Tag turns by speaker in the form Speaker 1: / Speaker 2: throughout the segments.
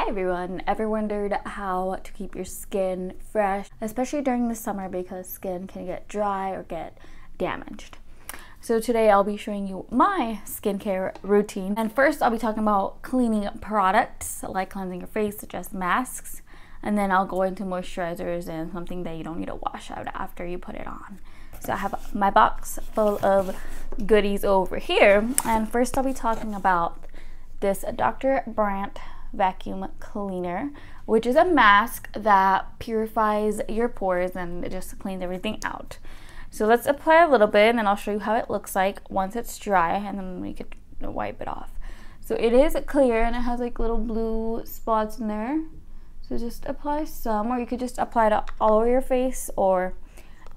Speaker 1: Hi everyone! Ever wondered how to keep your skin fresh, especially during the summer because skin can get dry or get damaged? So today I'll be showing you my skincare routine. And first I'll be talking about cleaning products like cleansing your face, such as masks. And then I'll go into moisturizers and something that you don't need to wash out after you put it on. So I have my box full of goodies over here. And first I'll be talking about this Dr. Brandt vacuum cleaner, which is a mask that purifies your pores and it just cleans everything out. So let's apply a little bit and then I'll show you how it looks like once it's dry, and then we could wipe it off. So it is clear and it has like little blue spots in there. So just apply some, or you could just apply it all over your face or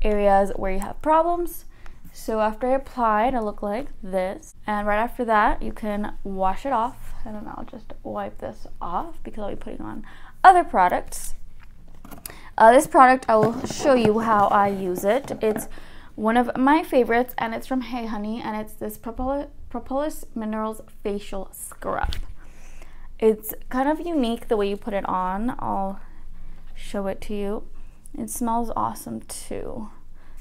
Speaker 1: areas where you have problems. So after I apply it, it'll look like this. And right after that, you can wash it off. And then I'll just wipe this off because I'll be putting on other products. This product, I will show you how I use it. It's one of my favorites and it's from Hey Honey, and it's this Propolis Minerals Facial Scrub. It's kind of unique the way you put it on. I'll show it to you. It smells awesome too.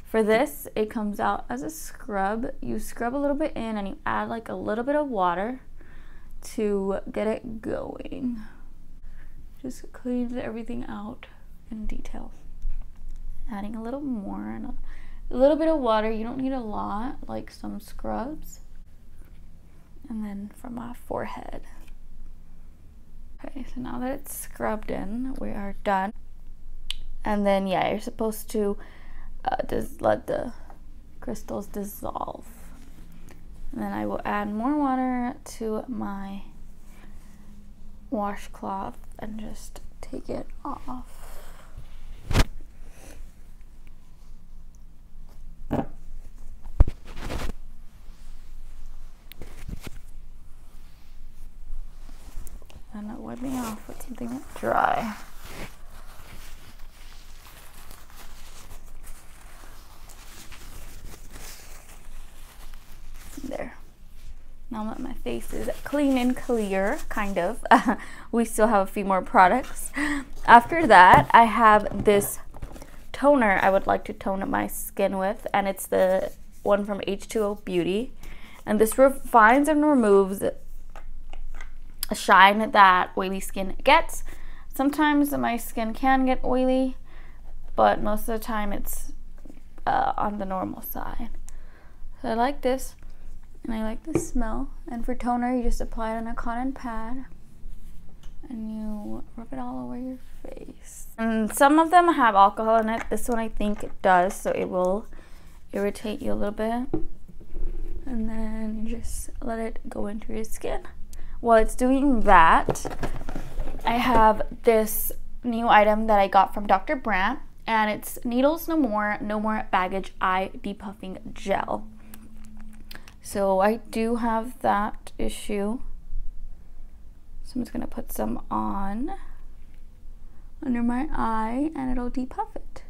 Speaker 1: For this, it comes out as a scrub. You scrub a little bit in and you add like a little bit of water to get it going. Just cleans everything out in detail. Adding a little more and a little bit of water. You don't need a lot, like some scrubs. And then from my forehead. Okay, so now that it's scrubbed in, we are done. And then yeah, you're supposed to just let the crystals dissolve. And then I will add more water to my washcloth and just take it off. And wiping off with something that's dry. There. Now that my face is clean and clear, kind of, we still have a few more products. After that, I have this toner I would like to tone up my skin with, and it's the one from H20 Beauty. And this refines and removes a shine that oily skin gets. Sometimes my skin can get oily, but most of the time it's on the normal side. So I like this. And I like the smell. And for toner, you just apply it on a cotton pad and you rub it all over your face. And some of them have alcohol in it. This one I think it does, so it will irritate you a little bit. And then you just let it go into your skin. While it's doing that, I have this new item that I got from Dr. Brandt, and it's Needles No More Baggage Eye Depuffing Gel. So I do have that issue. So I'm just gonna put some on under my eye and it'll depuff it.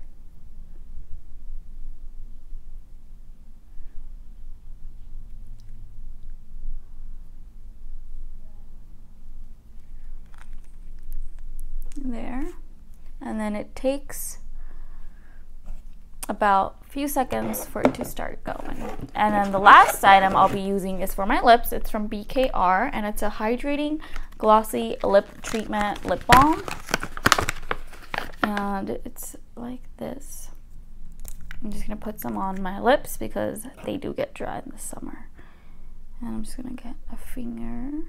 Speaker 1: There. And then it takes about a few seconds for it to start going. And then the last item I'll be using is for my lips. It's from BKR and it's a hydrating glossy lip treatment lip balm, and it's like this. I'm just gonna put some on my lips because they do get dry in the summer. And I'm just gonna get a finger.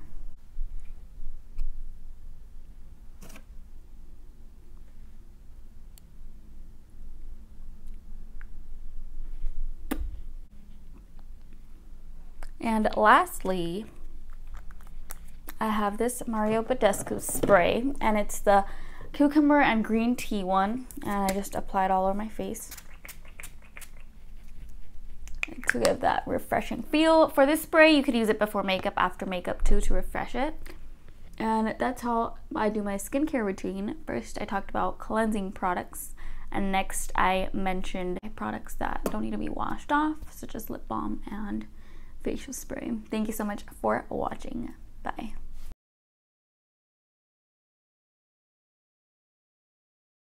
Speaker 1: And lastly, I have this Badescu spray, and it's the cucumber and green tea one, and I just apply it all over my face to give that refreshing feel. For this spray, you could use it before makeup, after makeup too, to refresh it. And that's how I do my skincare routine. First, I talked about cleansing products, and next I mentioned products that don't need to be washed off, such as lip balm and facial spray. Thank you so much for watching. Bye.